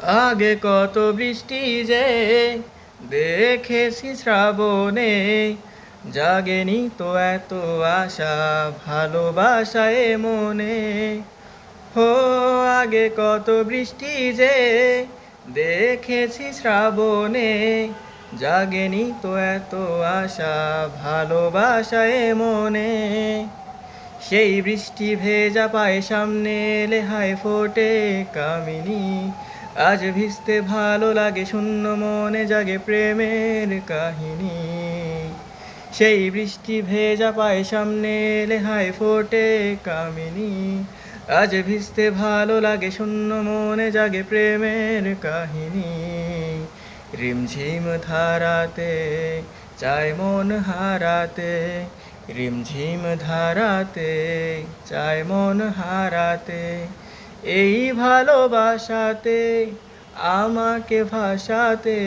আগে কত বৃষ্টি যে দেখেছি শ্রাবণে, জাগেনি তো এত আশা ভালোবাসায় মনে। হো, আগে কত বৃষ্টি যে দেখেছি শ্রাবণে, জাগেনি তো এত আশা ভালোবাসায় মনে। সেই বৃষ্টি ভেজা পায়ে সামনে এলে হায় ফোটে কামিনী। আজ ভিজতে ভালো লাগে, শূন্য মনে জাগে প্রেমের কাহিনী। সেই বৃষ্টি ভেজা পায়ে সামনে এলে হায় ফোটে কামিনী। আজ ভিজতে ভালো লাগে, শূন্য মনে জাগে প্রেমের কাহিনী। রিমঝিম ধারাতে চায় মন হারাতে, রিমঝিম ধারাতে চায় মন হারাতে। এই ভালোবাসাতে আমাকে ভাসাতে,